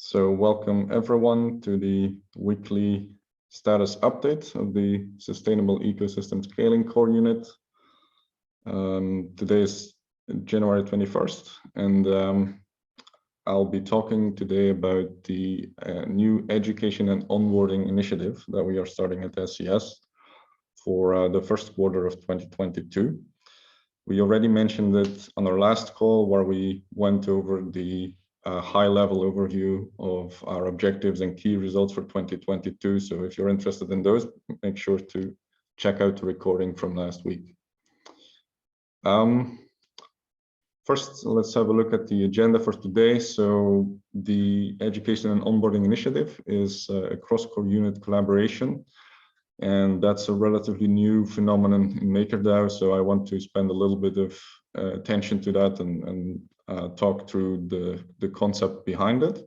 So welcome everyone to the weekly status update of the Sustainable Ecosystem Scaling core unit. Today is January 21st, and I'll be talking today about the new education and onboarding initiative that we are starting at SES for the first quarter of 2022. We already mentioned it on our last call where we went over the high-level overview of our objectives and key results for 2022. So if you're interested in those, make sure to check out the recording from last week. First, let's have a look at the agenda for today. So the Education and Onboarding Initiative is a cross-core unit collaboration, and that's a relatively new phenomenon in MakerDAO. So I want to spend a little bit of attention to that and talk through the concept behind it.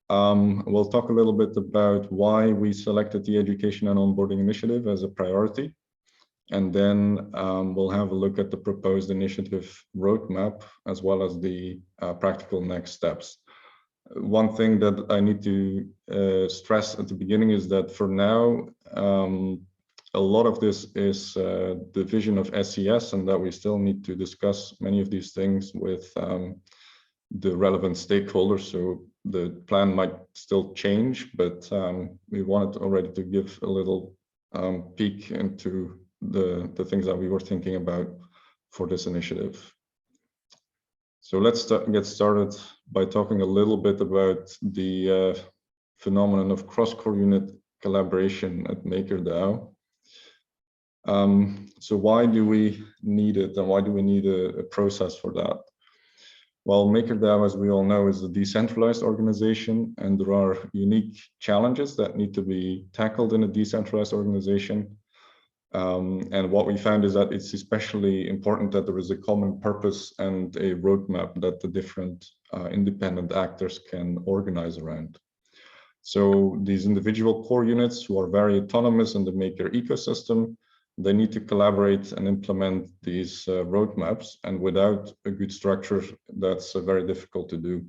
We'll talk a little bit about why we selected the Education and Onboarding Initiative as a priority. And then we'll have a look at the proposed initiative roadmap, as well as the practical next steps. One thing that I need to stress at the beginning is that for now, a lot of this is the vision of SES, and that we still need to discuss many of these things with the relevant stakeholders. So the plan might still change, but we wanted already to give a little peek into the things that we were thinking about for this initiative. So let's get started by talking a little bit about the phenomenon of cross-core unit collaboration at MakerDAO. So why do we need it, and why do we need a process for that? Well, MakerDAO, as we all know, is a decentralized organization, and there are unique challenges that need to be tackled in a decentralized organization. And what we found is that it's especially important that there is a common purpose and a roadmap that the different independent actors can organize around. So these individual core units who are very autonomous in the Maker ecosystem, they need to collaborate and implement these roadmaps, and without a good structure, that's very difficult to do.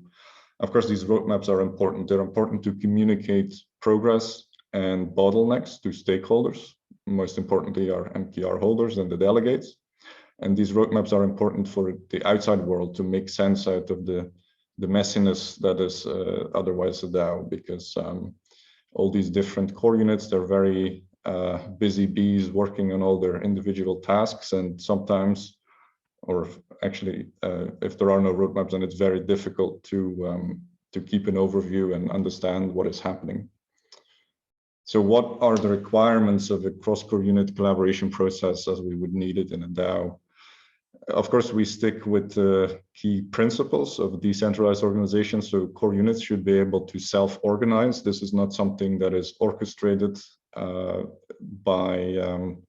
Of course, these roadmaps are important. They're important to communicate progress and bottlenecks to stakeholders. Most importantly, our MKR holders and the delegates. And these roadmaps are important for the outside world to make sense out of the messiness that is otherwise a DAO, because all these different core units, they're very busy bees working on all their individual tasks, and sometimes, or actually, if there are no roadmaps, then it's very difficult to keep an overview and understand what is happening. So what are the requirements of a cross-core unit collaboration process as we would need it in a DAO? Of course, we stick with the key principles of decentralized organizations. So core units should be able to self-organize. This is not something that is orchestrated by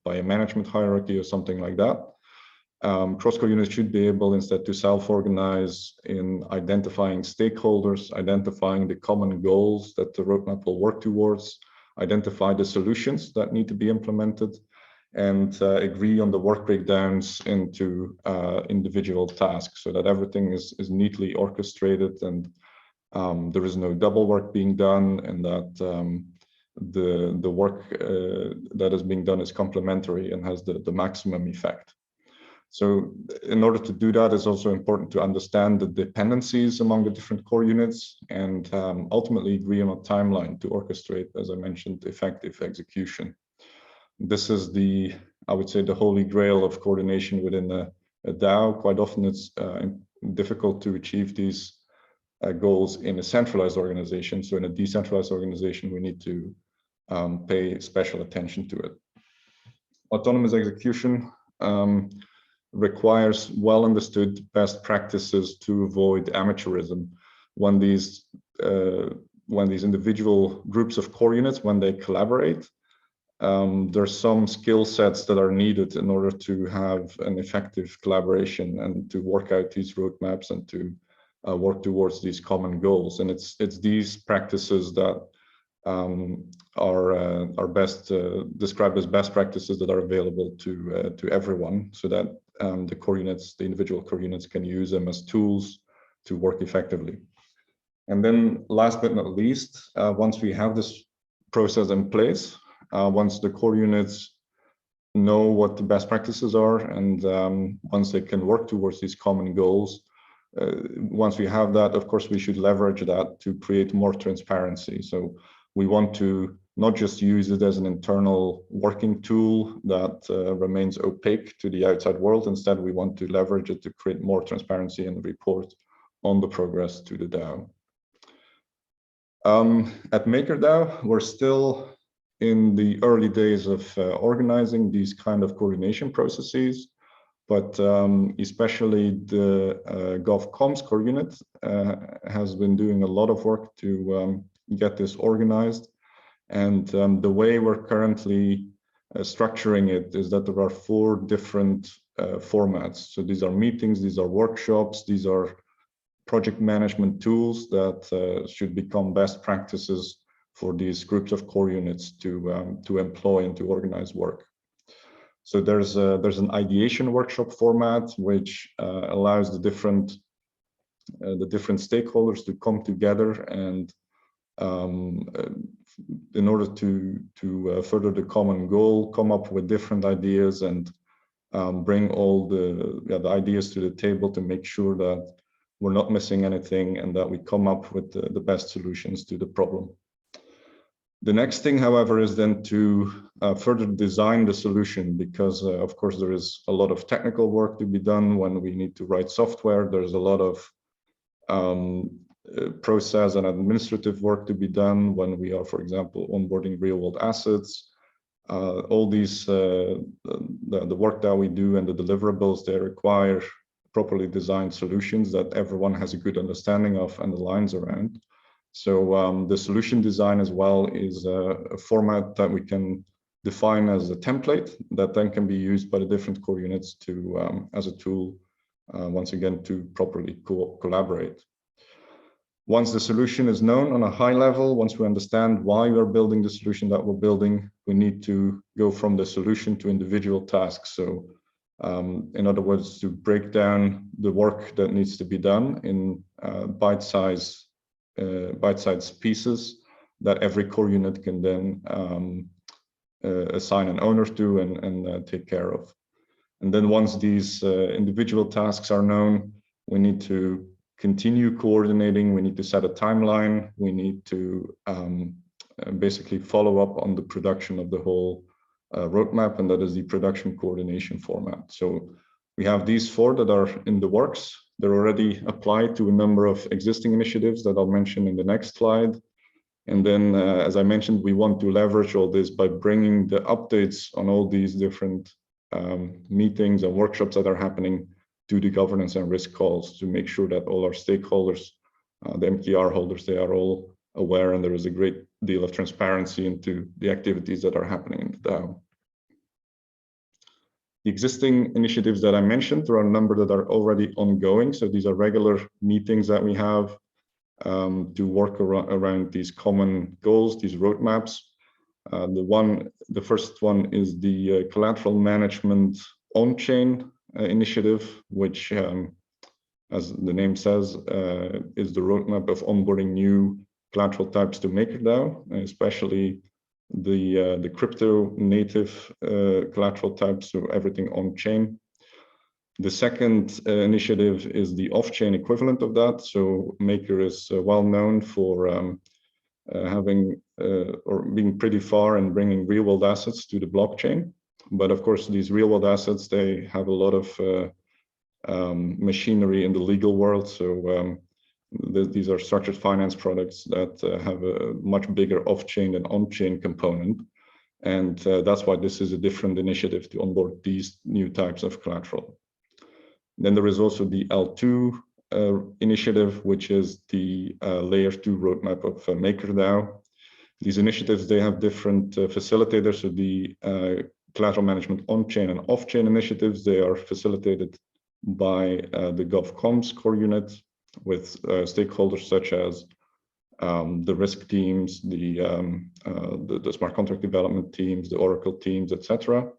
a management hierarchy or something like that. Cross-core units should be able instead to self-organize in identifying stakeholders, identifying the common goals that the roadmap will work towards, identify the solutions that need to be implemented, and agree on the work breakdowns into individual tasks so that everything is neatly orchestrated and there is no double work being done, and that the work that is being done is complementary and has the maximum effect. So in order to do that, it's also important to understand the dependencies among the different core units and ultimately agree on a timeline to orchestrate, as I mentioned, effective execution. This is I would say, the holy grail of coordination within a DAO. Quite often it's difficult to achieve these goals in a centralized organization. So in a decentralized organization, we need to pay special attention to it. Autonomous execution requires well understood best practices to avoid amateurism. When these individual groups of core units, when they collaborate, there's some skill sets that are needed in order to have an effective collaboration and to work out these roadmaps and to work towards these common goals. And it's these practices that are best described as best practices that are available to everyone, so that the core units, the individual core units, can use them as tools to work effectively. And then last but not least, once we have this process in place, once the core units know what the best practices are, and once they can work towards these common goals, once we have that, of course, we should leverage that to create more transparency. So we want to not just use it as an internal working tool that remains opaque to the outside world. Instead, we want to leverage it to create more transparency and report on the progress to the DAO. At MakerDAO, we're still in the early days of organizing these kind of coordination processes, but especially the GovComms core unit has been doing a lot of work to get this organized. And the way we're currently structuring it is that there are 4 different formats. So these are meetings, these are workshops, these are project management tools that should become best practices for these groups of core units to employ and to organize work. So there's an ideation workshop format which allows the different stakeholders to come together and in order to further the common goal, come up with different ideas and bring all the ideas to the table to make sure that we're not missing anything and that we come up with the best solutions to the problem. The next thing, however, is then to further design the solution, because of course there is a lot of technical work to be done when we need to write software. There's a lot of process and administrative work to be done when we are, for example, onboarding real-world assets. All these, the work that we do and the deliverables, they require properly designed solutions that everyone has a good understanding of and aligns around. So the solution design as well is a format that we can define as a template that then can be used by the different core units to as a tool, once again, to properly collaborate. Once the solution is known on a high level, once we understand why we're building the solution that we're building, we need to go from the solution to individual tasks. So in other words, to break down the work that needs to be done in bite-sized pieces that every core unit can then assign an owner to and take care of. And then once these individual tasks are known, we need to continue coordinating, we need to set a timeline, we need to basically follow up on the production of the whole roadmap, and that is the production coordination format. So we have these 4 that are in the works. They're already applied to a number of existing initiatives that I'll mention in the next slide. And then, as I mentioned, we want to leverage all this by bringing the updates on all these different meetings and workshops that are happening to the governance and risk calls to make sure that all our stakeholders, the MKR holders, they are all aware and there is a great deal of transparency into the activities that are happening in the DAO. The existing initiatives that I mentioned, there are a number that are already ongoing. So these are regular meetings that we have to work around these common goals, these roadmaps. The first one is the collateral management on-chain initiative, which, as the name says, is the roadmap of onboarding new collateral types to MakerDAO, especially the crypto native collateral types, so everything on chain. The second initiative is the off-chain equivalent of that. So Maker is well known for having or being pretty far in bringing real-world assets to the blockchain. But of course, these real-world assets, they have a lot of machinery in the legal world. So these are structured finance products that have a much bigger off-chain and on-chain component. And that's why this is a different initiative to onboard these new types of collateral. Then there is also the L2 initiative, which is the layer 2 roadmap of MakerDAO. These initiatives, they have different facilitators. So the collateral management on-chain and off-chain initiatives, they are facilitated by the GovComms core unit with stakeholders such as the risk teams, the smart contract development teams, the Oracle teams, etc.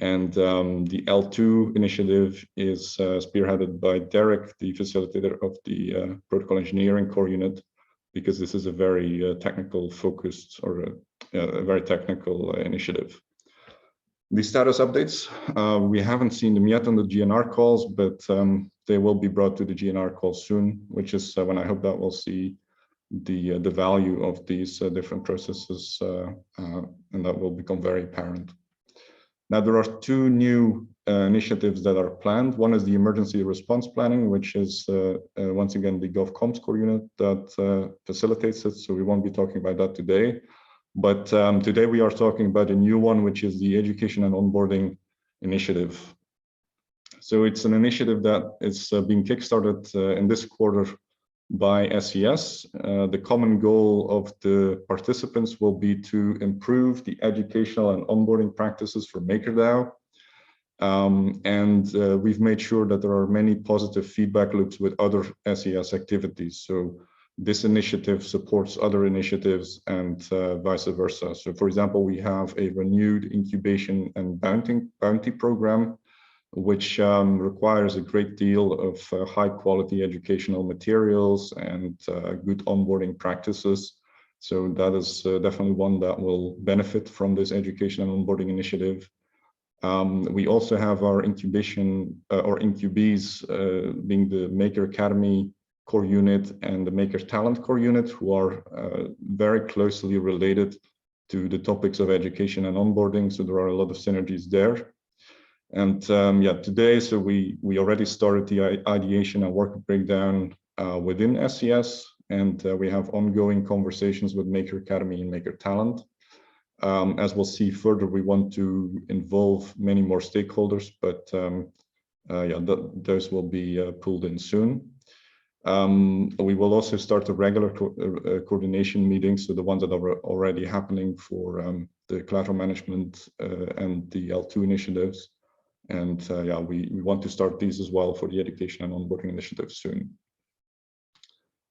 And the L2 initiative is spearheaded by Derek, the facilitator of the protocol engineering core unit, because this is a very technical focused or a very technical initiative. The status updates, we haven't seen them yet on the GNR calls, but they will be brought to the GNR call soon, which is when I hope that we'll see the value of these different processes, and that will become very apparent. Now, there are two new initiatives that are planned. One is the emergency response planning, which is once again the GovComms core unit that facilitates it. So we won't be talking about that today. But today we are talking about a new one, which is the education and onboarding initiative. So it's an initiative that is being kickstarted in this quarter by SES. The common goal of the participants will be to improve the educational and onboarding practices for MakerDAO. We've made sure that there are many positive feedback loops with other SES activities. So this initiative supports other initiatives and vice versa. So for example, we have a renewed incubation and bounty program, which requires a great deal of high quality educational materials and good onboarding practices. So that is definitely one that will benefit from this education and onboarding initiative. We also have our incubation or incubees being the Maker Academy core unit and the Maker Talent core unit, who are very closely related to the topics of education and onboarding. So there are a lot of synergies there. And yeah, today, so we already started the ideation and work breakdown within SES, and we have ongoing conversations with Maker Academy and Maker Talent. As we'll see further, we want to involve many more stakeholders, but yeah, those will be pulled in soon. We will also start a regular coordination meetings, so the ones that are already happening for the collateral management and the L2 initiatives. And yeah, we want to start these as well for the education and onboarding initiative soon.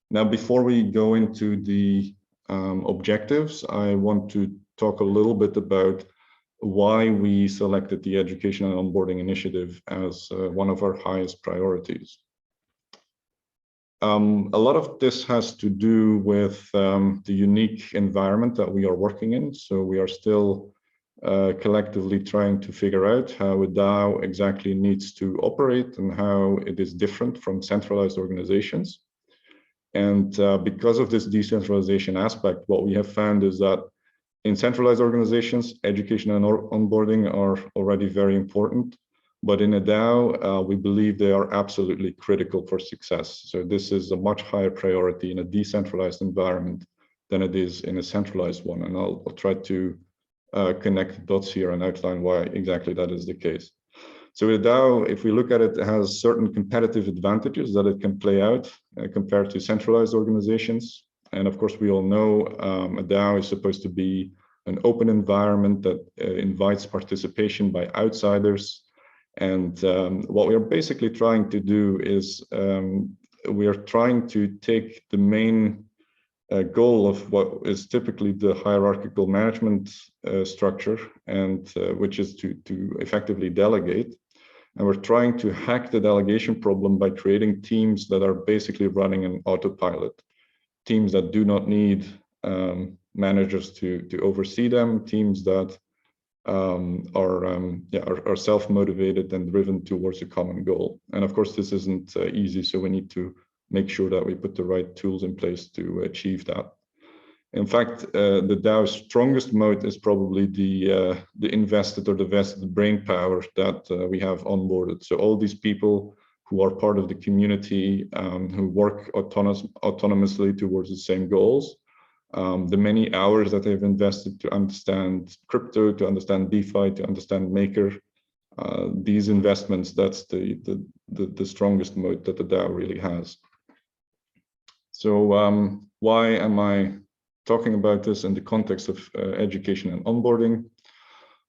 Now, before we go into the objectives, I want to talk a little bit about why we selected the education and onboarding initiative as one of our highest priorities. A lot of this has to do with the unique environment that we are working in. So we are still collectively trying to figure out how a DAO exactly needs to operate and how it is different from centralized organizations. And because of this decentralization aspect, what we have found is that in centralized organizations, education and onboarding are already very important. But in a DAO, we believe they are absolutely critical for success. So this is a much higher priority in a decentralized environment than it is in a centralized one. And I'll try to connect the dots here and outline why exactly that is the case. So a DAO, if we look at it, it has certain competitive advantages that it can play out compared to centralized organizations. And of course, we all know a DAO is supposed to be an open environment that invites participation by outsiders. And what we are basically trying to do is we are trying to take the main goal of what is typically the hierarchical management structure, and which is to effectively delegate. And we're trying to hack the delegation problem by creating teams that are basically running an autopilot, teams that do not need managers to oversee them, teams that are self-motivated and driven towards a common goal. And of course, this isn't easy, so we need to make sure that we put the right tools in place to achieve that. In fact, the DAO's strongest moat is probably the invested or the vested brain power that we have onboarded. So all these people who are part of the community, who work autonomously towards the same goals, the many hours that they've invested to understand crypto, to understand DeFi, to understand Maker, these investments, that's the strongest moat that the DAO really has. So why am I talking about this in the context of education and onboarding?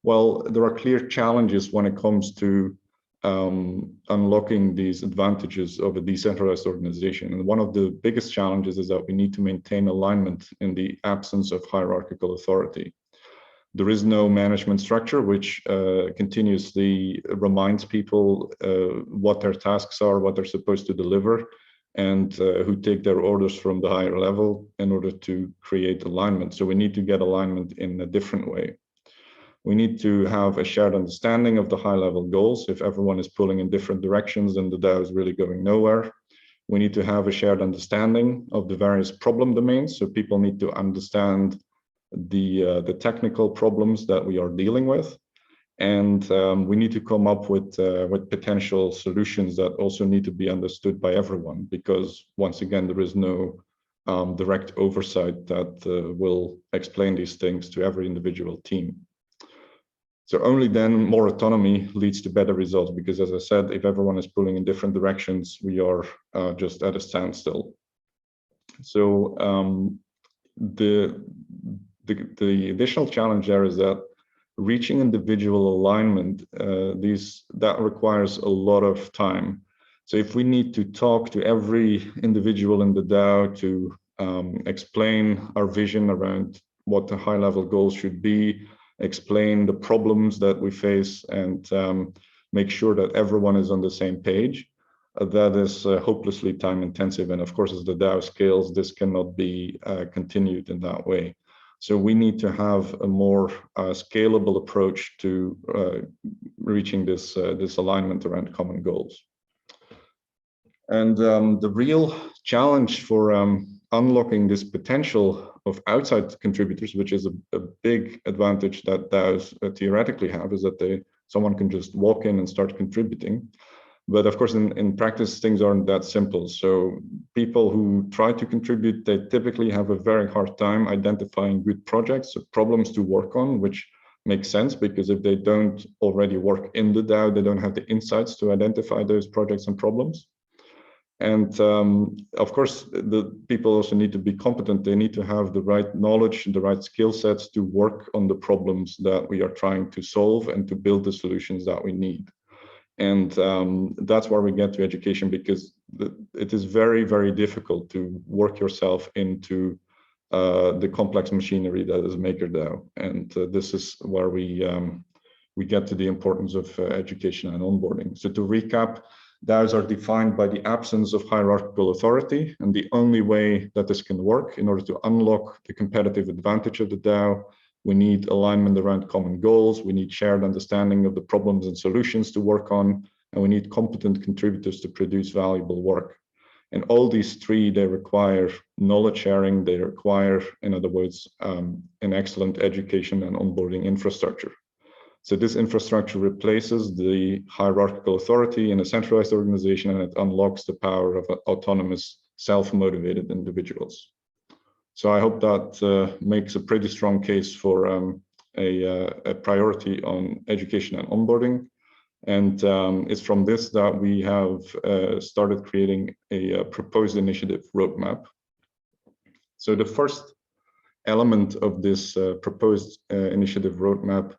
Well, there are clear challenges when it comes to unlocking these advantages of a decentralized organization. And one of the biggest challenges is that we need to maintain alignment in the absence of hierarchical authority. There is no management structure which continuously reminds people what their tasks are, what they're supposed to deliver, and who take their orders from the higher level in order to create alignment. So we need to get alignment in a different way. We need to have a shared understanding of the high-level goals. If everyone is pulling in different directions, then the DAO is really going nowhere. We need to have a shared understanding of the various problem domains. So people need to understand the technical problems that we are dealing with. And we need to come up with potential solutions that also need to be understood by everyone, because once again, there is no direct oversight that will explain these things to every individual team. So only then more autonomy leads to better results, because as I said, if everyone is pulling in different directions, we are just at a standstill. So the additional challenge there is that reaching individual alignment, that requires a lot of time. So if we need to talk to every individual in the DAO to explain our vision around what the high-level goals should be, explain the problems that we face, and make sure that everyone is on the same page, that is hopelessly time-intensive. And of course, as the DAO scales, this cannot be continued in that way. So we need to have a more scalable approach to reaching this alignment around common goals. And the real challenge for unlocking this potential of outside contributors, which is a big advantage that DAOs theoretically have, is that someone can just walk in and start contributing. But of course, in practice, things aren't that simple. So people who try to contribute, they typically have a very hard time identifying good projects or problems to work on, which makes sense, because if they don't already work in the DAO, they don't have the insights to identify those projects and problems. And of course, the people also need to be competent. They need to have the right knowledge, the right skill sets to work on the problems that we are trying to solve and to build the solutions that we need. And that's where we get to education, because it is very, very difficult to work yourself into the complex machinery that is MakerDAO. And this is where we get to the importance of education and onboarding. So to recap, DAOs are defined by the absence of hierarchical authority, and the only way that this can work, in order to unlock the competitive advantage of the DAO, we need alignment around common goals, we need shared understanding of the problems and solutions to work on, and we need competent contributors to produce valuable work. And all these three, they require knowledge sharing, they require, in other words, an excellent education and onboarding infrastructure. So this infrastructure replaces the hierarchical authority in a centralized organization, and it unlocks the power of autonomous, self-motivated individuals. So I hope that makes a pretty strong case for a priority on education and onboarding. And it's from this that we have started creating a proposed initiative roadmap. So the first element of this proposed initiative roadmap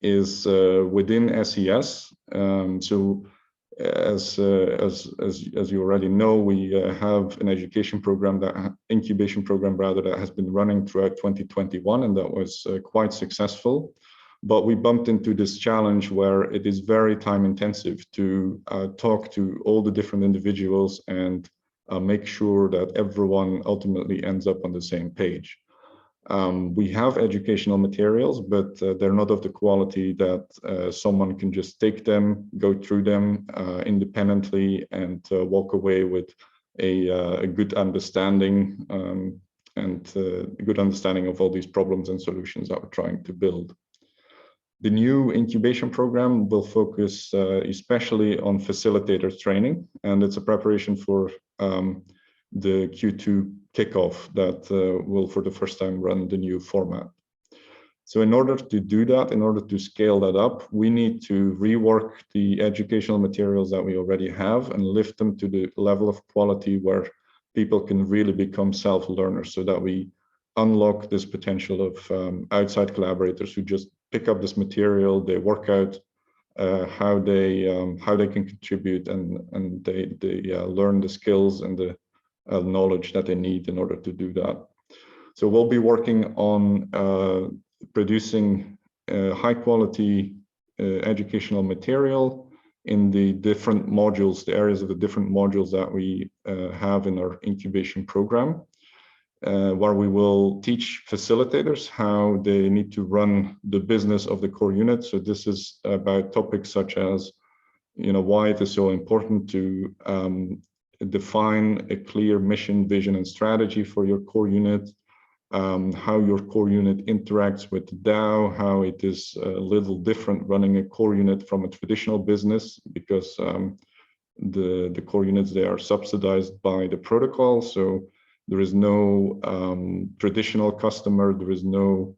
is within SES. So as you already know, we have an education program, incubation program rather, that has been running throughout 2021, and that was quite successful. But we bumped into this challenge where it is very time intensive to talk to all the different individuals and make sure that everyone ultimately ends up on the same page. We have educational materials, but they're not of the quality that someone can just take them, go through them independently, and walk away with a good understanding and a good understanding of all these problems and solutions that we're trying to build. The new incubation program will focus especially on facilitator training, and it's a preparation for the Q2 kickoff that will for the first time run the new format. So in order to do that, in order to scale that up, we need to rework the educational materials that we already have and lift them to the level of quality where people can really become self-learners, so that we unlock this potential of outside collaborators who just pick up this material, they work out how they can contribute, and they learn the skills and the knowledge that they need in order to do that. So we'll be working on producing high quality educational material in the different modules, the areas of the different modules that we have in our incubation program, where we will teach facilitators how they need to run the business of the core unit. So this is about topics such as, why it is so important to define a clear mission, vision, and strategy for your core unit, how your core unit interacts with the DAO, how it is a little different running a core unit from a traditional business, because the core units, they are subsidized by the protocol. So there is no traditional customer, there is no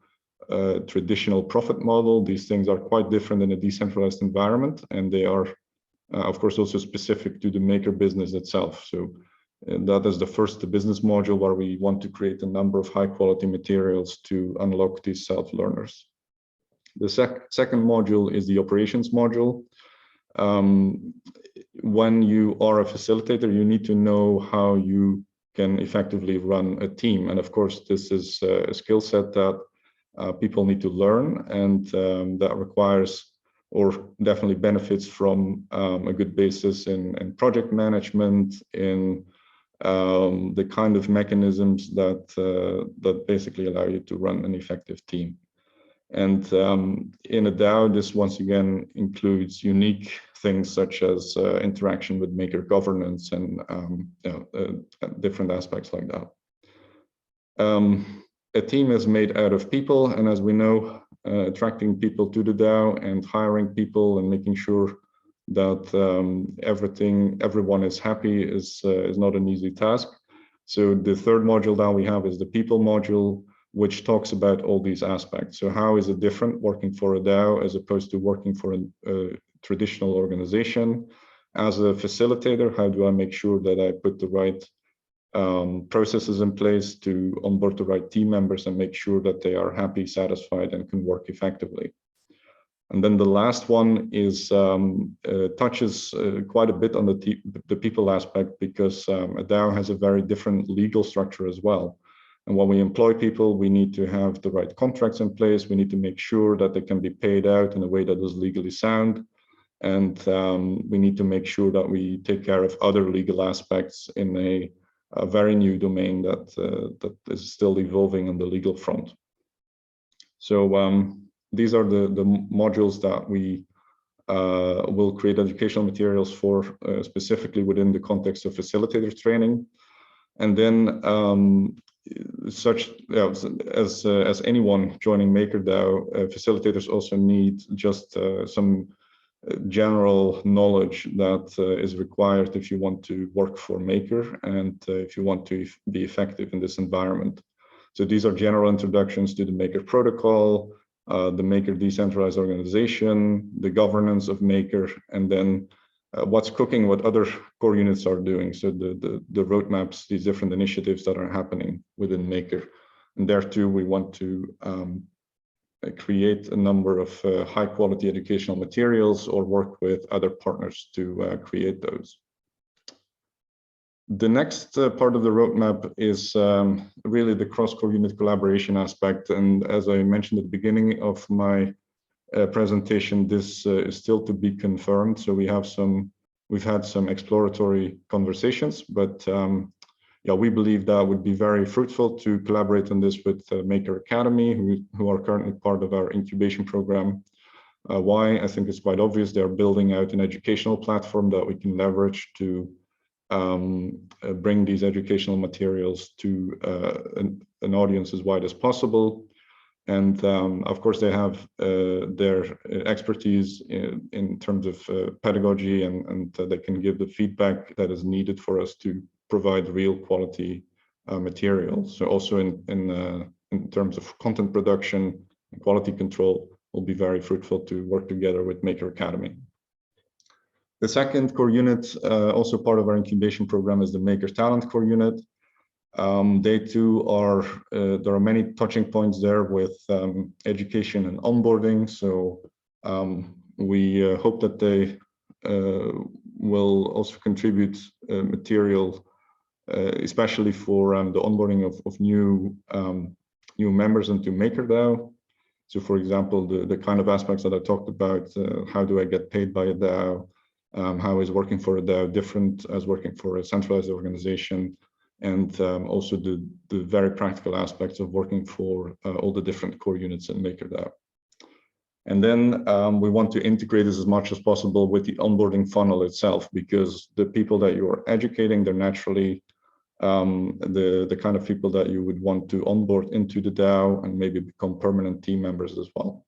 traditional profit model. These things are quite different in a decentralized environment, and they are, of course, also specific to the maker business itself. So that is the first business module, where we want to create a number of high quality materials to unlock these self-learners. The second module is the operations module. When you are a facilitator, you need to know how you can effectively run a team. And of course, this is a skill set that people need to learn, and that requires, or definitely benefits from, a good basis in project management, in the kind of mechanisms that basically allow you to run an effective team. And in a DAO, this once again includes unique things such as interaction with maker governance and different aspects like that. A team is made out of people, and as we know, attracting people to the DAO and hiring people and making sure that everyone is happy is not an easy task. So the third module that we have is the people module, which talks about all these aspects. So how is it different working for a DAO as opposed to working for a traditional organization? As a facilitator, how do I make sure that I put the right processes in place to onboard the right team members and make sure that they are happy, satisfied, and can work effectively? And then the last one is touches quite a bit on the people aspect, because a DAO has a very different legal structure as well. And when we employ people, we need to have the right contracts in place. We need to make sure that they can be paid out in a way that is legally sound. And we need to make sure that we take care of other legal aspects in a very new domain that is still evolving on the legal front. So these are the modules that we will create educational materials for, specifically within the context of facilitator training. And then as anyone joining MakerDAO, facilitators also need just some general knowledge that is required if you want to work for Maker and if you want to be effective in this environment. So these are general introductions to the Maker protocol, the Maker decentralized organization, the governance of Maker, and then what's cooking, what other core units are doing. So the roadmaps, these different initiatives that are happening within Maker. And there too, we want to create a number of high quality educational materials or work with other partners to create those. The next part of the roadmap is really the cross-core unit collaboration aspect. And as I mentioned at the beginning of my presentation, this is still to be confirmed. So we've had some exploratory conversations, but yeah, we believe that would be very fruitful to collaborate on this with Maker Academy, who are currently part of our incubation program. Why? I think it's quite obvious. They're building out an educational platform that we can leverage to bring these educational materials to an audience as wide as possible. And of course, they have their expertise in terms of pedagogy, and they can give the feedback that is needed for us to provide real quality material. So also in terms of content production and quality control, will be very fruitful to work together with Maker Academy. The second core unit, also part of our incubation program, is the Maker Talent core unit. They too are, there are many touching points there with education and onboarding. So we hope that they will also contribute material, especially for the onboarding of new members into MakerDAO. So for example, the kind of aspects that I talked about, how do I get paid by a DAO? How is working for a DAO different as working for a centralized organization? And also the very practical aspects of working for all the different core units in MakerDAO. And then we want to integrate this as much as possible with the onboarding funnel itself, because the people that you are educating, they're naturally the kind of people that you would want to onboard into the DAO and maybe become permanent team members as well.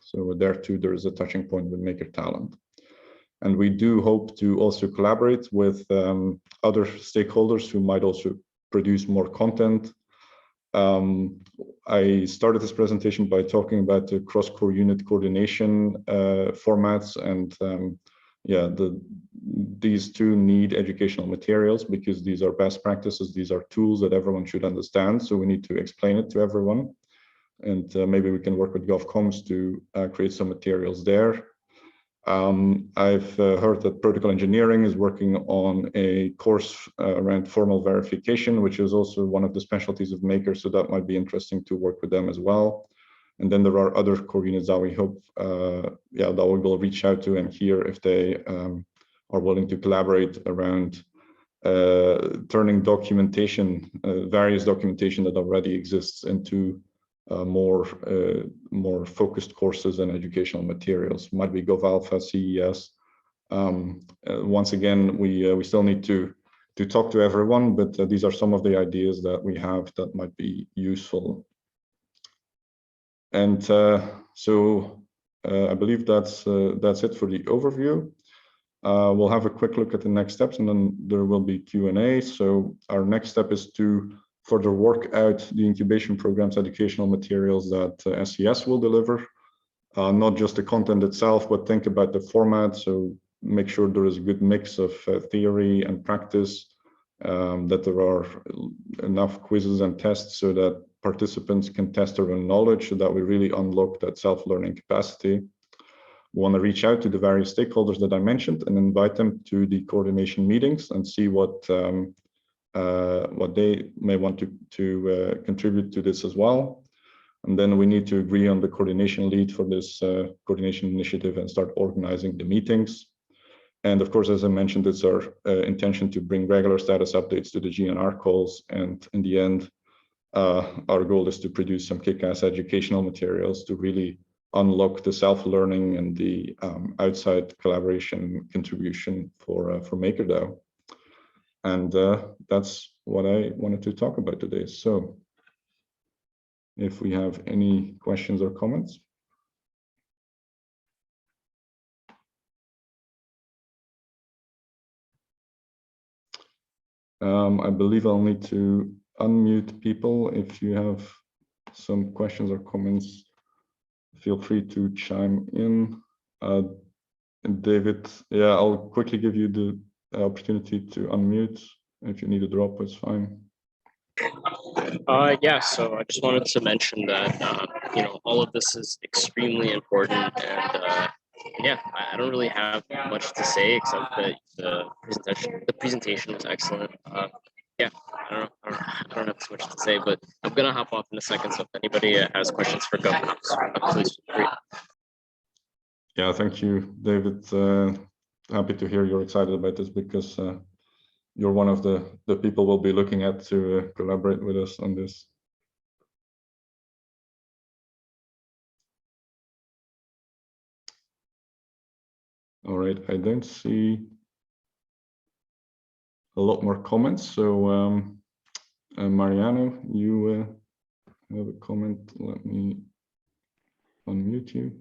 So there too, there is a touching point with Maker Talent. And we do hope to also collaborate with other stakeholders who might also produce more content. I started this presentation by talking about the cross-core unit coordination formats, and yeah, these two need educational materials because these are best practices. These are tools that everyone should understand. So we need to explain it to everyone. And maybe we can work with GovComms to create some materials there. I've heard that protocol engineering is working on a course around formal verification, which is also one of the specialties of Maker. So that might be interesting to work with them as well. And then there are other core units that we hope, yeah, that we will reach out to and hear if they are willing to collaborate around turning documentation, various documentation that already exists into more focused courses and educational materials. Might be GovAlpha, CES. Once again, we still need to talk to everyone, but these are some of the ideas that we have that might be useful. And so I believe that's it for the overview. We'll have a quick look at the next steps, and then there will be Q&A. So our next step is to further work out the incubation program's educational materials that SES will deliver, not just the content itself, but think about the format. So make sure there is a good mix of theory and practice, that there are enough quizzes and tests so that participants can test their own knowledge, so that we really unlock that self-learning capacity. We want to reach out to the various stakeholders that I mentioned and invite them to the coordination meetings and see what they may want to contribute to this as well. And then we need to agree on the coordination lead for this coordination initiative and start organizing the meetings. And of course, as I mentioned, it's our intention to bring regular status updates to the GNR calls. And in the end, our goal is to produce some kick-ass educational materials to really unlock the self-learning and the outside collaboration contribution for MakerDAO. And that's what I wanted to talk about today. So if we have any questions or comments. I believe I'll need to unmute people. If you have some questions or comments, feel free to chime in. David, yeah, I'll quickly give you the opportunity to unmute. If you need to drop, it's fine. Yeah, so I just wanted to mention that, you know, all of this is extremely important, and yeah, I don't really have much to say except that the presentation was excellent. Yeah, I don't have too much to say, but I'm gonna hop off in a second. So if anybody has questions for GovComms, please feel free. Yeah, thank you, David. Happy to hear you're excited about this, because you're one of the people we'll be looking at to collaborate with us on this. All right, I don't see a lot more comments. So Mariano, you have a comment. Let me unmute you.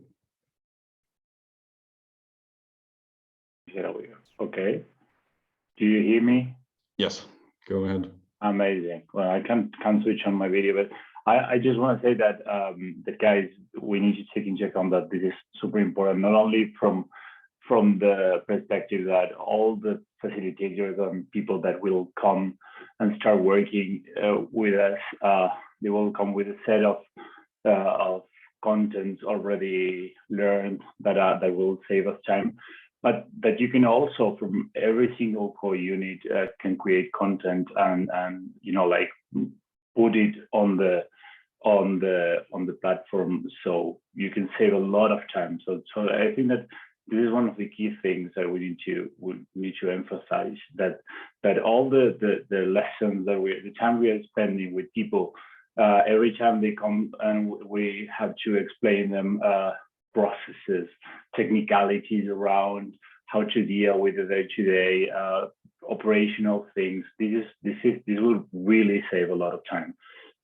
Okay. Do you hear me? Yes, go ahead. Amazing. Well, I can't switch on my video, but I just want to say that guys, we need to take in check on that. This is super important, not only from the perspective that all the facilitators and people that will come and start working with us, they will come with a set of content already learned that will save us time. But that you can also, from every single core unit, can create content and you know, like put it on on the platform, so you can save a lot of time. So I think that this is one of the key things that we need to emphasize, that all the lessons that the time we are spending with people, every time they come and we have to explain them processes, technicalities around how to deal with the day-to-day operational things. This will really save a lot of time.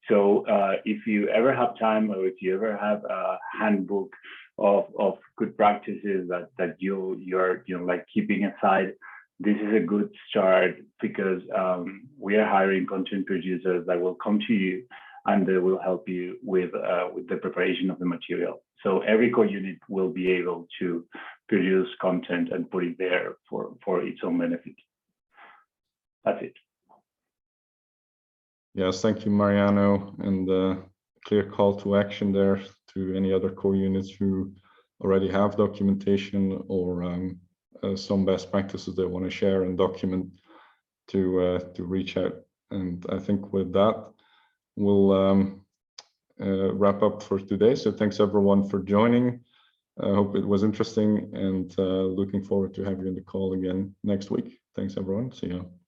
So if you ever have time, or if you ever have a handbook of good practices that you're like keeping aside, this is a good start, because we are hiring content producers that will come to you and they will help you with the preparation of the material. So every core unit will be able to produce content and put it there for its own benefit. That's it. Yes, thank you, Mariano, and clear call to action there to any other core units who already have documentation or some best practices they want to share and document to reach out. And I think with that, we'll wrap up for today. So thanks everyone for joining. I hope it was interesting, and looking forward to having you on the call again next week. Thanks everyone. See you.